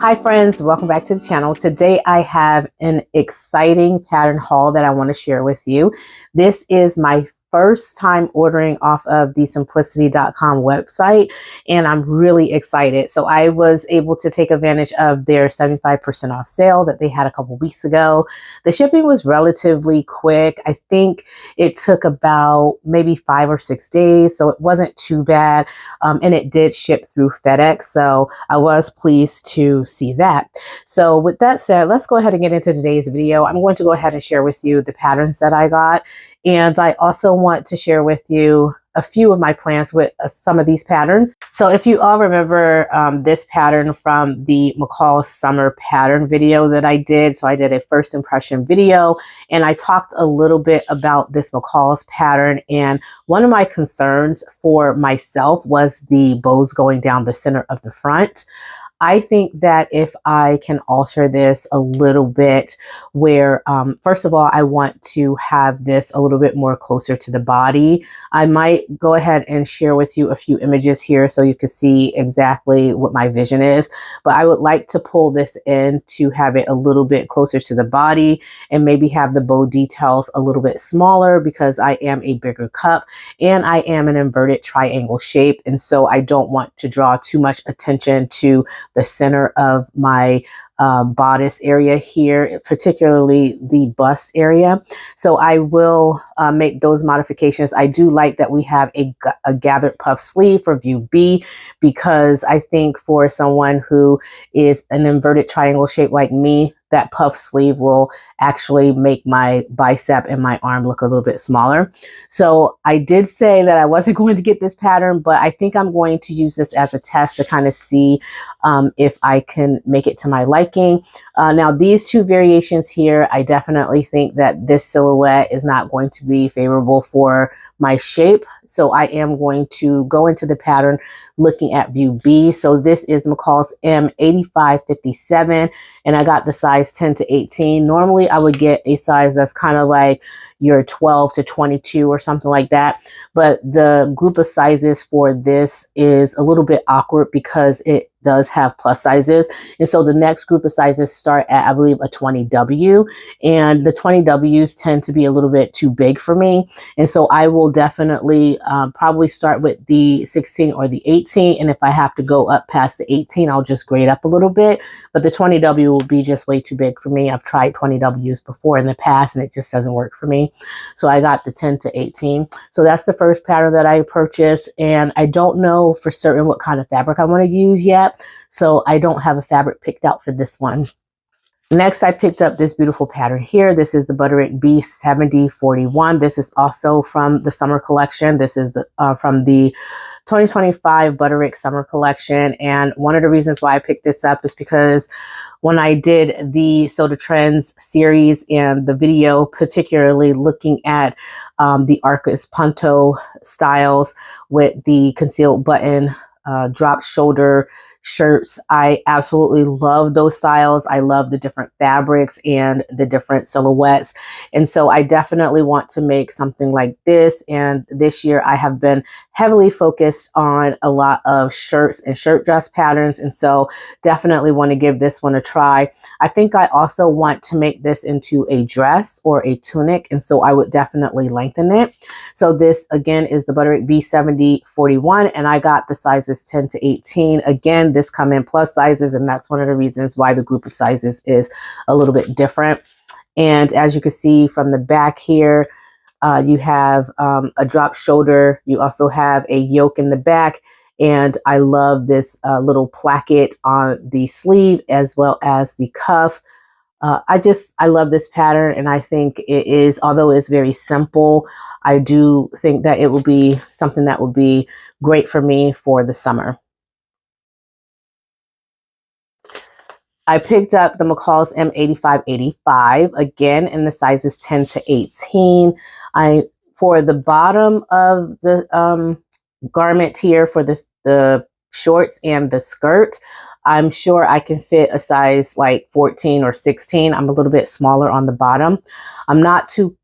Hi friends, welcome back to the channel. Today I have an exciting pattern haul that I want to share with you. This is my first time ordering off of the simplicity.com website, and I'm really excited. So I was able to take advantage of their 75% off sale that they had a couple weeks ago. The shipping was relatively quick. I think it took about maybe 5 or 6 days, so it wasn't too bad. And it did ship through FedEx, so I was pleased to see that. So with that said, let's go ahead and get into today's video. I'm going to go ahead and share with you the patterns that I got. And I also want to share with you a few of my plans with some of these patterns. So if you all remember this pattern from the McCall summer pattern video that I did. So I did a first impression video and I talked a little bit about this McCall's pattern. And one of my concerns for myself was the bows going down the center of the front. I think that if I can alter this a little bit where, first of all, I want to have this a little bit more closer to the body. I might go ahead and share with you a few images here so you can see exactly what my vision is. But I would like to pull this in to have it a little bit closer to the body and maybe have the bow details a little bit smaller because I am a bigger cup and I am an inverted triangle shape. And so I don't want to draw too much attention to the center of my bodice area here, particularly the bust area. So I will make those modifications. I do like that we have a gathered puff sleeve for view B, because I think for someone who is an inverted triangle shape like me, that puff sleeve will actually make my bicep and my arm look a little bit smaller. So I did say that I wasn't going to get this pattern, but I think I'm going to use this as a test to kind of see if I can make it to my liking. Now these two variations here, I definitely think that this silhouette is not going to be favorable for my shape. So I am going to go into the pattern looking at view B. So this is McCall's M8557 and I got the size 10 to 18. Normally I would get a size that's kind of like your 12 to 22 or something like that. But the group of sizes for this is a little bit awkward because it does have plus sizes. And so the next group of sizes start at, I believe, a 20W. And the 20Ws tend to be a little bit too big for me. And so I will definitely probably start with the 16 or the 18. And if I have to go up past the 18, I'll just grade up a little bit. But the 20W will be just way too big for me. I've tried 20Ws before in the past and it just doesn't work for me. So I got the 10 to 18. So that's the first pattern that I purchased. And I don't know for certain what kind of fabric I want to use yet. So I don't have a fabric picked out for this one. Next, I picked up this beautiful pattern here. This is the Butterick B7041. This is also from the summer collection. This is the from the 2025 Butterick summer collection. And one of the reasons why I picked this up is because when I did the Soda Trends series and the video, particularly looking at the Arcus Punto styles with the concealed button, drop shoulder shirts, I absolutely love those styles. I love the different fabrics and the different silhouettes. And so I definitely want to make something like this. And this year I have been heavily focused on a lot of shirts and shirt dress patterns. And so definitely want to give this one a try. I think I also want to make this into a dress or a tunic. And so I would definitely lengthen it. So this again is the Butterick B7041 and I got the sizes 10 to 18. Again, this come in plus sizes, and that's one of the reasons why the group of sizes is a little bit different. And as you can see from the back here, you have a drop shoulder. You also have a yoke in the back. And I love this little placket on the sleeve as well as the cuff. I love this pattern, and I think it is, although it's very simple, I do think that it will be something that will be great for me for the summer. I picked up the McCall's M8585, again in the sizes 10 to 18. For the bottom of the garment here, for the shorts and the skirt, I'm sure I can fit a size like 14 or 16. I'm a little bit smaller on the bottom. I'm not too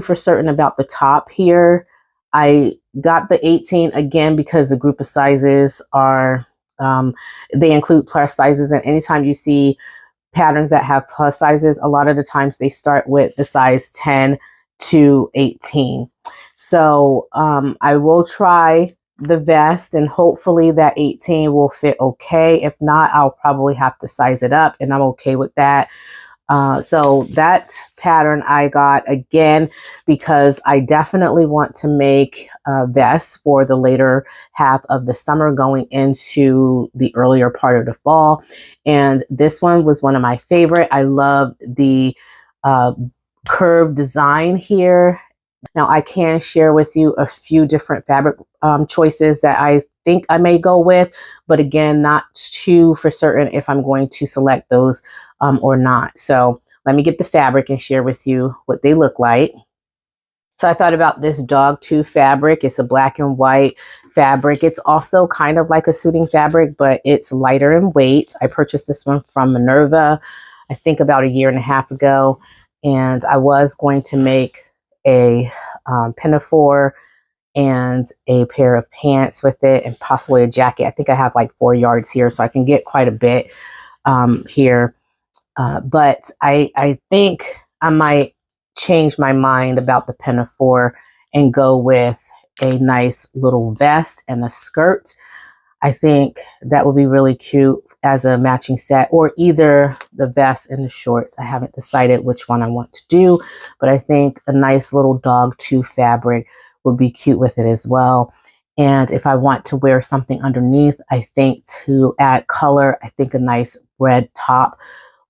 for certain about the top here. I got the 18 again because the group of sizes are They include plus sizes, and anytime you see patterns that have plus sizes, a lot of the times they start with the size 10 to 18. So I will try the vest, and hopefully that 18 will fit okay. If not, I'll probably have to size it up, and I'm okay with that. So that pattern I got again because I definitely want to make vests for the later half of the summer going into the earlier part of the fall. And this one was one of my favorite. I love the curved design here. Now I can share with you a few different fabric choices that I think I may go with, but again, not too for certain if I'm going to select those or not. So let me get the fabric and share with you what they look like. So I thought about this dog tooth fabric. It's a black and white fabric. It's also kind of like a suiting fabric, but it's lighter in weight. I purchased this one from Minerva, I think about a year and a half ago. And I was going to make a pinafore and a pair of pants with it and possibly a jacket. I think I have like 4 yards here, so I can get quite a bit here. But I think I might change my mind about the pinafore and go with a nice little vest and a skirt. I think that would be really cute as a matching set, or either the vest and the shorts. I haven't decided which one I want to do, but I think a nice little dog tooth fabric would be cute with it as well. And if I want to wear something underneath, I think to add color, I think a nice red top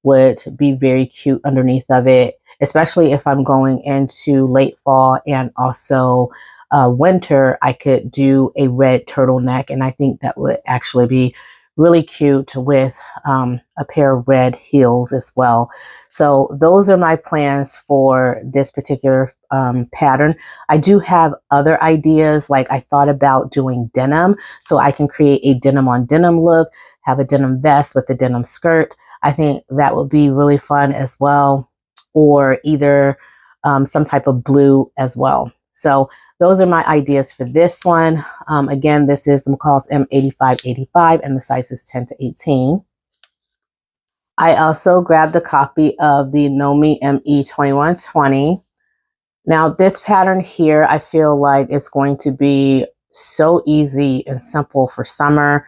would be very cute underneath of it, especially if I'm going into late fall and also winter. I could do a red turtleneck, and I think that would actually be really cute with a pair of red heels as well. So those are my plans for this particular pattern. I do have other ideas, like I thought about doing denim, so I can create a denim on denim look, have a denim vest with a denim skirt. I think that would be really fun as well, or either some type of blue as well. So those are my ideas for this one. Again, this is the McCall's M8585 and the size is 10 to 18. I also grabbed a copy of the Nomi ME2120. Now this pattern here, I feel like it's going to be so easy and simple for summer.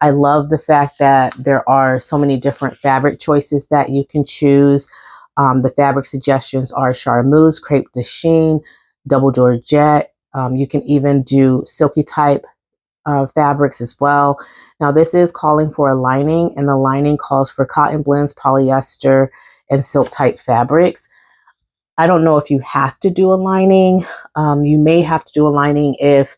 I love the fact that there are so many different fabric choices that you can choose. The fabric suggestions are charmeuse, crepe de chine, double georgette. You can even do silky type fabrics as well. Now this is calling for a lining, and the lining calls for cotton blends, polyester, and silk type fabrics. I don't know if you have to do a lining. You may have to do a lining if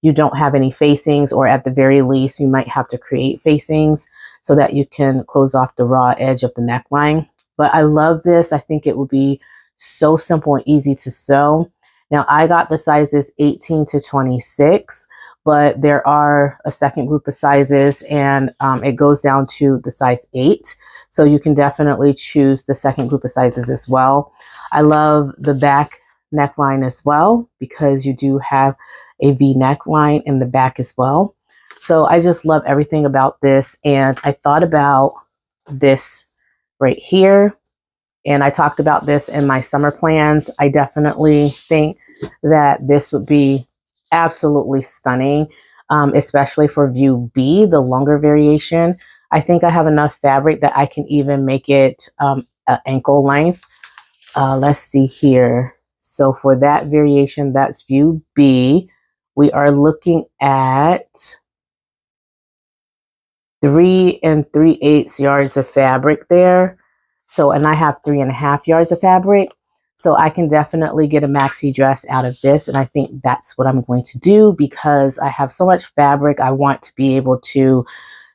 you don't have any facings, or at the very least, you might have to create facings so that you can close off the raw edge of the neckline. But I love this. I think it would be so simple and easy to sew. Now I got the sizes 18 to 26, but there are a second group of sizes, and it goes down to the size 8. So you can definitely choose the second group of sizes as well. I love the back neckline as well, because you do have a V neckline in the back as well. So I just love everything about this. And I thought about this right here, and I talked about this in my summer plans. I definitely think that this would be absolutely stunning, especially for view B, the longer variation. I think I have enough fabric that I can even make it an ankle length. Let's see here. So for that variation, that's view B. We are looking at 3 3/8 yards of fabric there. So, and I have 3.5 yards of fabric. So I can definitely get a maxi dress out of this. And I think that's what I'm going to do, because I have so much fabric. I want to be able to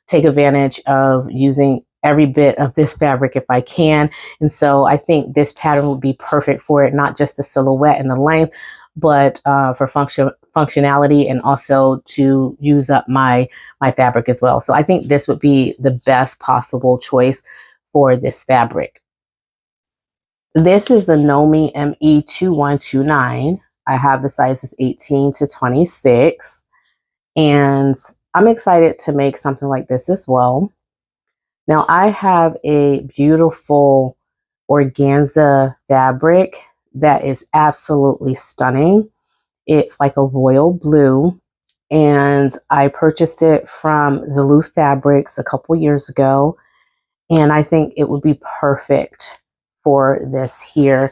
take advantage of using every bit of this fabric if I can. And so I think this pattern would be perfect for it, not just the silhouette and the length, but for functionality, and also to use up my fabric as well. So I think this would be the best possible choice for this fabric. This is the Nomi ME2129. I have the sizes 18 to 26. And I'm excited to make something like this as well. Now I have a beautiful organza fabric that is absolutely stunning. It's like a royal blue, and I purchased it from Zulu Fabrics a couple years ago, and I think it would be perfect for this here.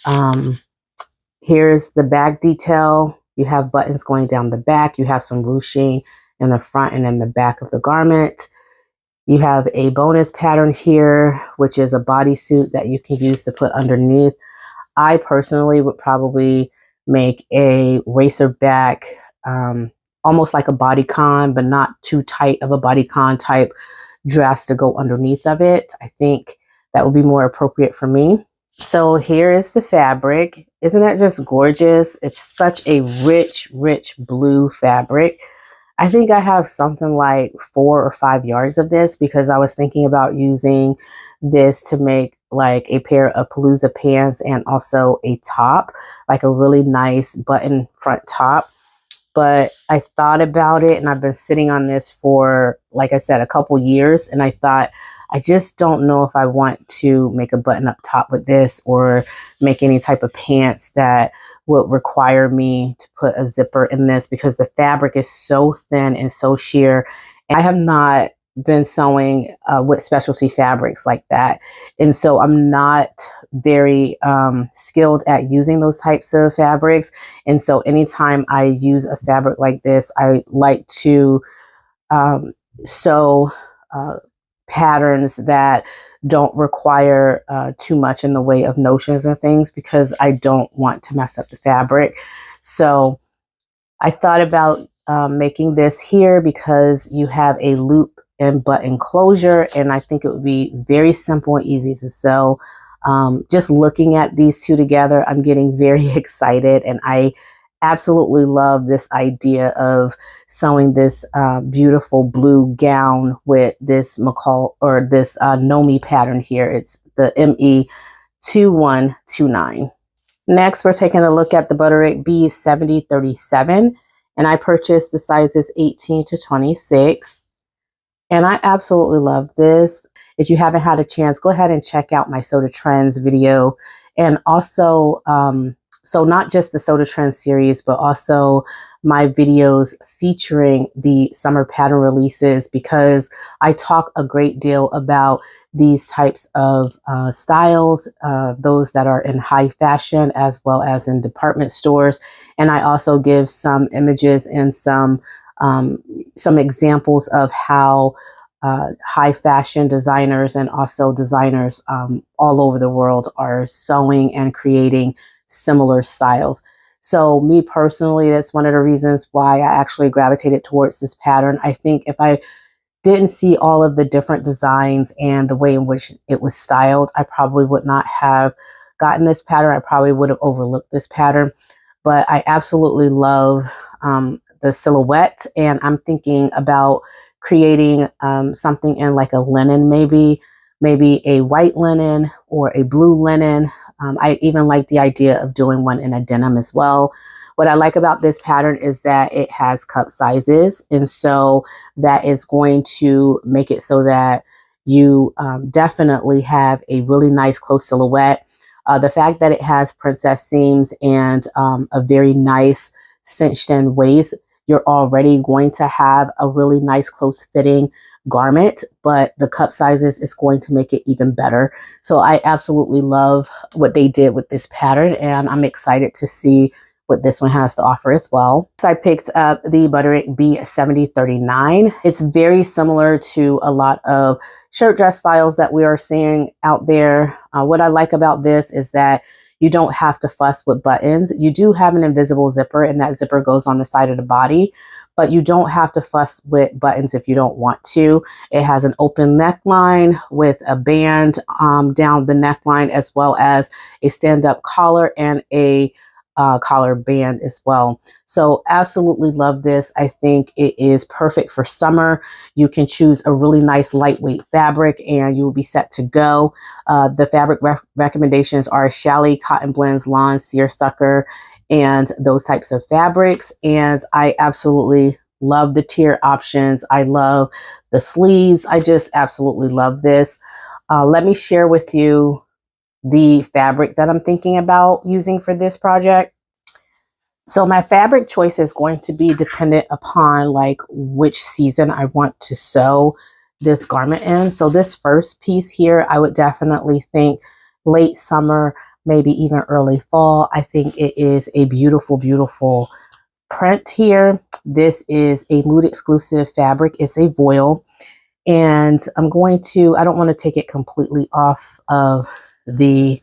Um, Here's the back detail. You have buttons going down the back. You have some ruching in the front and in the back of the garment. You have a bonus pattern here, which is a bodysuit that you can use to put underneath. I personally would probably make a racer back, almost like a bodycon, but not too tight of a bodycon type dress to go underneath of it. I think that would be more appropriate for me. So here is the fabric. Isn't that just gorgeous? It's such a rich, rich blue fabric. I think I have something like 4 or 5 yards of this because I was thinking about using this to make like a pair of Palooza pants and also a top, like a really nice button front top. But I thought about it and I've been sitting on this for, like I said, a couple years. And I thought, I just don't know if I want to make a button up top with this or make any type of pants that would require me to put a zipper in this because the fabric is so thin and so sheer. And I have not been sewing with specialty fabrics like that. And so I'm not very skilled at using those types of fabrics. And so anytime I use a fabric like this, I like to sew patterns that don't require too much in the way of notions and things because I don't want to mess up the fabric. So I thought about making this here because you have a loop and button closure, and I think it would be very simple and easy to sew. Just looking at these two together, I'm getting very excited, and I absolutely love this idea of sewing this beautiful blue gown with this McCall or this Nomi pattern here. It's the ME2129. Next, we're taking a look at the Butterick B7037, and I purchased the sizes 18 to 26. And I absolutely love this. If you haven't had a chance, go ahead and check out my Soda Trends video. And also, so not just the Soda Trends series, but also my videos featuring the summer pattern releases, because I talk a great deal about these types of styles, those that are in high fashion as well as in department stores. And I also give some images and some examples of how high fashion designers and also designers all over the world are sewing and creating similar styles. So me personally, that's one of the reasons why I actually gravitated towards this pattern. I think if I didn't see all of the different designs and the way in which it was styled, I probably would not have gotten this pattern. I probably would have overlooked this pattern, but I absolutely love the silhouette, and I'm thinking about creating something in like a linen, maybe a white linen or a blue linen. I even like the idea of doing one in a denim as well. What I like about this pattern is that it has cup sizes, and so that is going to make it so that you definitely have a really nice close silhouette. The fact that it has princess seams and a very nice cinched in waist, you're already going to have a really nice close fitting garment, but the cup sizes is going to make it even better. So I absolutely love what they did with this pattern, and I'm excited to see what this one has to offer as well. So I picked up the Butterick B7039. It's very similar to a lot of shirt dress styles that we are seeing out there. What I like about this is that you don't have to fuss with buttons. You do have an invisible zipper, and that zipper goes on the side of the body, but you don't have to fuss with buttons if you don't want to. It has an open neckline with a band down the neckline, as well as a stand-up collar and a collar band as well. So absolutely love this. I think it is perfect for summer. You can choose a really nice lightweight fabric and you will be set to go. The fabric recommendations are challis, cotton blends, lawn, seersucker, and those types of fabrics. And I absolutely love the tier options. I love the sleeves. I just absolutely love this. Let me share with you the fabric that I'm thinking about using for this project. So my fabric choice is going to be dependent upon like which season I want to sew this garment in. So this first piece here, I would definitely think late summer, maybe even early fall. I think it is a beautiful, beautiful print here. This is a mood exclusive fabric. It's a voile. And I'm going to, I don't want to take it completely off of the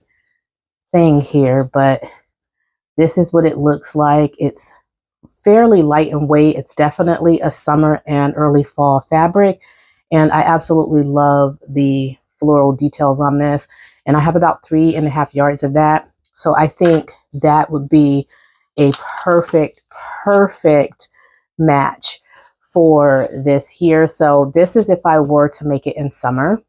thing here, but this is what it looks like. It's fairly light in weight. It's definitely a summer and early fall fabric. And I absolutely love the floral details on this. And I have about 3.5 yards of that. So I think that would be a perfect, perfect match for this here. So this is if I were to make it in summer.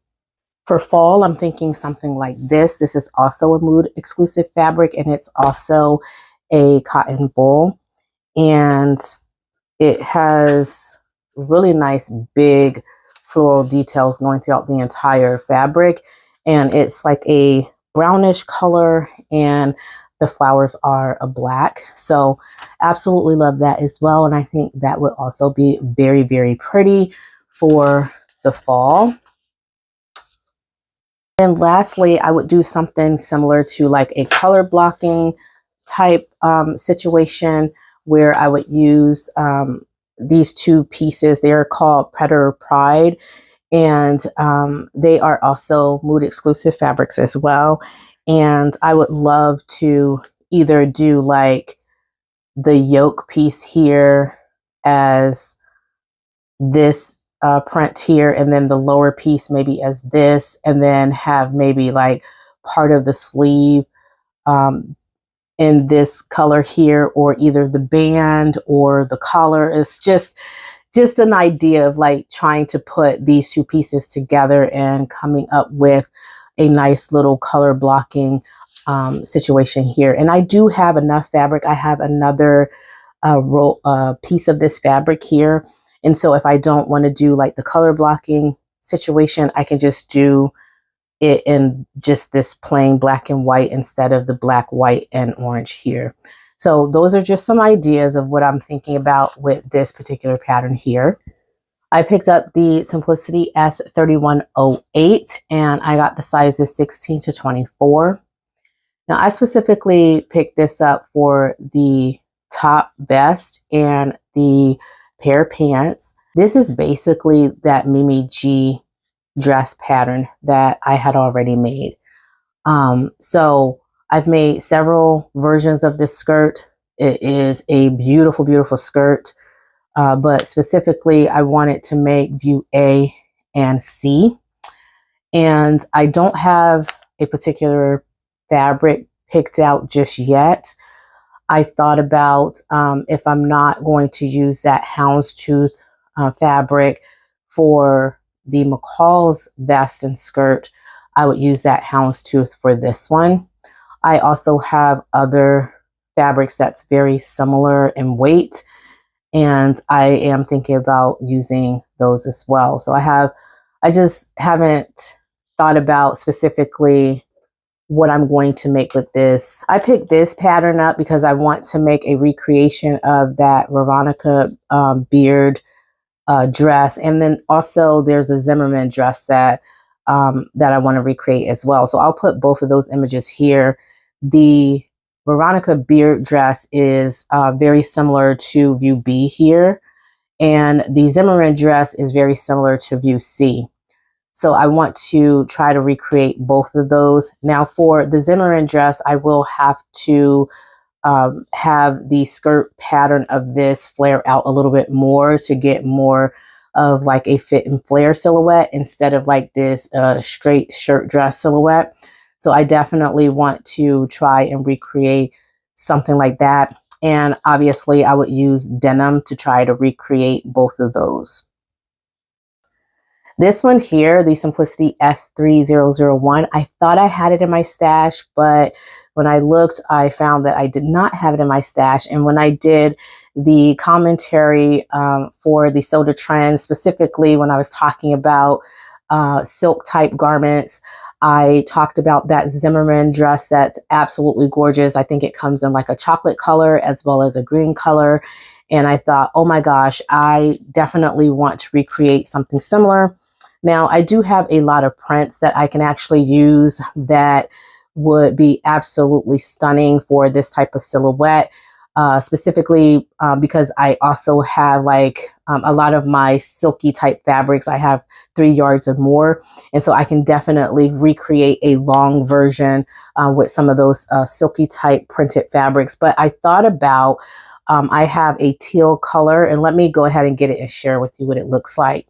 For fall, I'm thinking something like this. This is also a mood exclusive fabric, and it's also a cotton wool. And it has really nice big floral details going throughout the entire fabric. And it's like a brownish color, and the flowers are a black. So absolutely love that as well. And I think that would also be very, very pretty for the fall. And lastly, I would do something similar to like a color blocking type situation where I would use these two pieces. They are called Predator Pride, and they are also mood exclusive fabrics as well. And I would love to either do like the yoke piece here as this print here, and then the lower piece maybe as this, and then have maybe like part of the sleeve in this color here, or either the band or the collar. Is just an idea of like trying to put these two pieces together and coming up with a nice little color blocking situation here. And I do have enough fabric. I have another piece of this fabric here. And so if I don't want to do like the color blocking situation, I can just do it in just this plain black and white instead of the black, white, and orange here. So those are just some ideas of what I'm thinking about with this particular pattern here. I picked up the Simplicity S3108, and I got the sizes 16 to 24. Now I specifically picked this up for the top vest and the pair of pants. This is basically that Mimi G dress pattern that I had already made. So I've made several versions of this skirt. It is a beautiful, beautiful skirt. But specifically, I wanted to make view A and C. And I don't have a particular fabric picked out just yet. I thought about if I'm not going to use that houndstooth fabric for the McCall's vest and skirt, I would use that houndstooth for this one. I also have other fabrics that's very similar in weight, and I am thinking about using those as well. So I just haven't thought about specifically what I'm going to make with this. I picked this pattern up because I want to make a recreation of that Veronica beard dress. And then also there's a Zimmerman dress that I want to recreate as well. So I'll put both of those images here. The Veronica beard dress is very similar to view B here. And the Zimmerman dress is very similar to view C. So I want to try to recreate both of those. Now for the Zimmerman dress, I will have to have the skirt pattern of this flare out a little bit more to get more of like a fit and flare silhouette instead of like this straight shirt dress silhouette. So I definitely want to try and recreate something like that. And obviously I would use denim to try to recreate both of those. This one here, the Simplicity S3001, I thought I had it in my stash, but when I looked, I found that I did not have it in my stash. And when I did the commentary for the soda trend, specifically when I was talking about silk type garments. I talked about that Zimmerman dress that's absolutely gorgeous. I think it comes in like a chocolate color as well as a green color. And I thought, oh my gosh, I definitely want to recreate something similar. Now, I do have a lot of prints that I can actually use that would be absolutely stunning for this type of silhouette. Specifically because I also have like a lot of my silky type fabrics. I have 3 yards or more. And so I can definitely recreate a long version with some of those silky type printed fabrics. But I thought about, I have a teal color, and let me go ahead and get it and share with you what it looks like.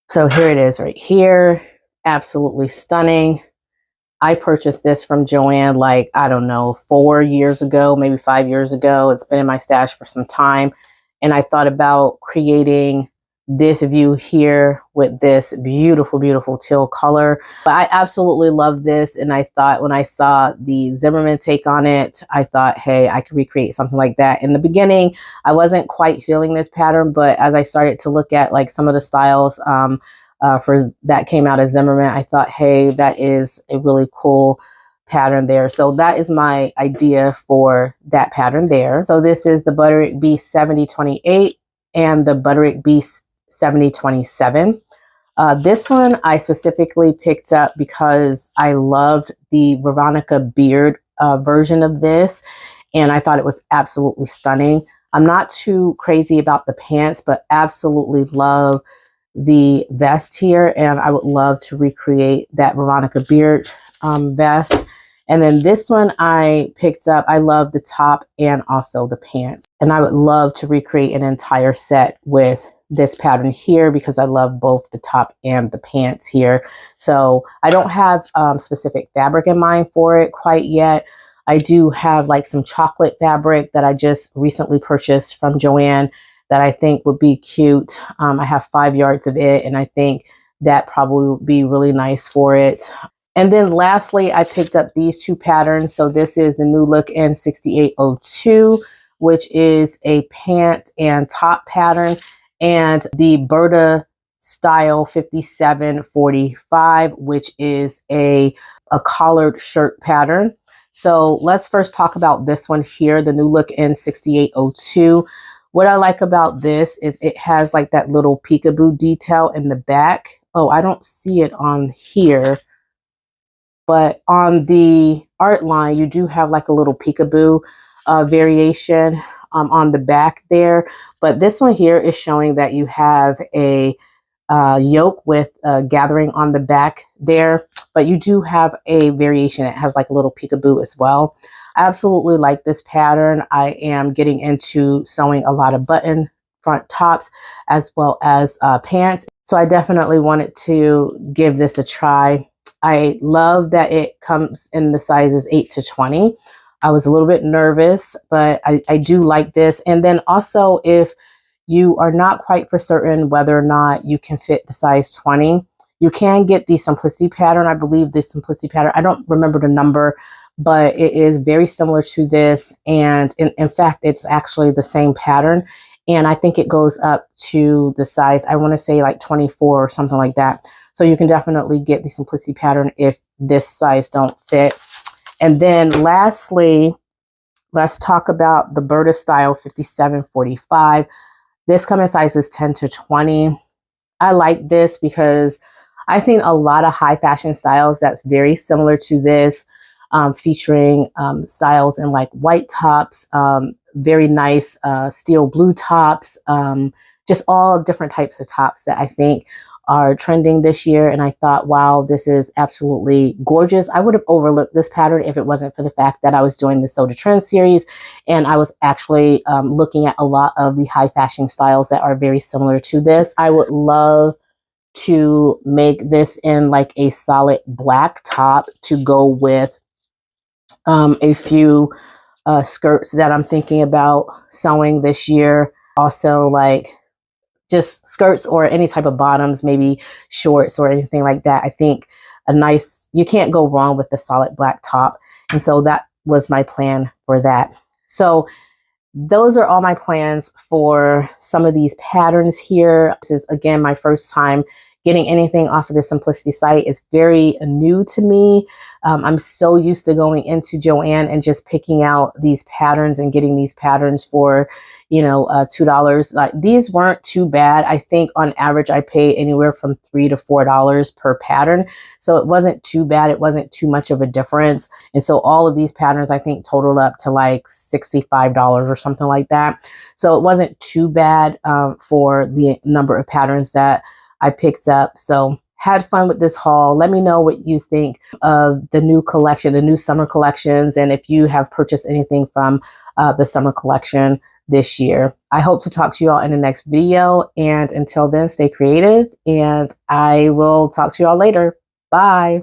So here it is right here. Absolutely stunning. I purchased this from Joann like, I don't know, 4 years ago, maybe 5 years ago. It's been in my stash for some time. And I thought about creating this view here with this beautiful, beautiful teal color. But I absolutely love this. And I thought when I saw the Zimmerman take on it, I thought, hey, I could recreate something like that. In the beginning, I wasn't quite feeling this pattern, but as I started to look at like some of the styles, for that came out of Zimmerman, I thought, hey, that is a really cool pattern there. So that is my idea for that pattern there. So this is the Butterick B7028 and the Butterick B7027. This one I specifically picked up because I loved the Veronica Beard version of this, and I thought it was absolutely stunning. I'm not too crazy about the pants, but absolutely love the vest here, and I would love to recreate that Veronica Beard vest. And then this one I picked up. I love the top and also the pants, and I would love to recreate an entire set with this pattern here because I love both the top and the pants here. So I don't have specific fabric in mind for it quite yet. I do have like some chocolate fabric that I just recently purchased from Joann that I think would be cute. I have 5 yards of it, and I think that probably would be really nice for it. And then lastly, I picked up these 2 patterns. So this is the New Look in 6802, which is a pant and top pattern, and the Berta Style 5745, which is a collared shirt pattern. So let's first talk about this one here, the New Look in 6802. What I like about this is it has like that little peekaboo detail in the back. Oh, I don't see it on here, but on the art line, you do have like a little peekaboo variation on the back there. But this one here is showing that you have a yoke with gathering on the back there, but you do have a variation. It has like a little peekaboo as well. I absolutely like this pattern. I am getting into sewing a lot of button front tops as well as pants. So I definitely wanted to give this a try. I love that it comes in the sizes 8 to 20. I was a little bit nervous, but I do like this. And then also if you are not quite for certain whether or not you can fit the size 20, you can get the Simplicity pattern. I believe this Simplicity pattern, I don't remember the number, but it is very similar to this. And in fact, it's actually the same pattern. And I think it goes up to the size, I want to say like 24 or something like that. So you can definitely get the Simplicity pattern if this size don't fit. And then lastly, let's talk about the Berta Style 5745. This comes in sizes 10 to 20. I like this because I've seen a lot of high fashion styles that's very similar to this, featuring styles in like white tops, very nice steel blue tops, just all different types of tops that I think are trending this year. And I thought, wow, this is absolutely gorgeous. I would have overlooked this pattern if it wasn't for the fact that I was doing the Soda Trend series, and I was actually looking at a lot of the high fashion styles that are very similar to this. I would love to make this in like a solid black top to go with a few skirts that I'm thinking about sewing this year. Also like just skirts or any type of bottoms, maybe shorts or anything like that. I think you can't go wrong with the solid black top. And so that was my plan for that. So those are all my plans for some of these patterns here. This is, again, my first time getting anything off of the Simplicity site. Is very new to me. I'm so used to going into Joann and just picking out these patterns and getting these patterns for, $2. Like, these weren't too bad. I think on average I paid anywhere from $3 to $4 per pattern. So it wasn't too bad. It wasn't too much of a difference. And so all of these patterns, I think, totaled up to like $65 or something like that. So it wasn't too bad for the number of patterns that I picked up. So had fun with this haul. Let me know what you think of the new collection, the new summer collections, and if you have purchased anything from the summer collection this year. I hope to talk to you all in the next video. And until then, stay creative, and I will talk to you all later. Bye.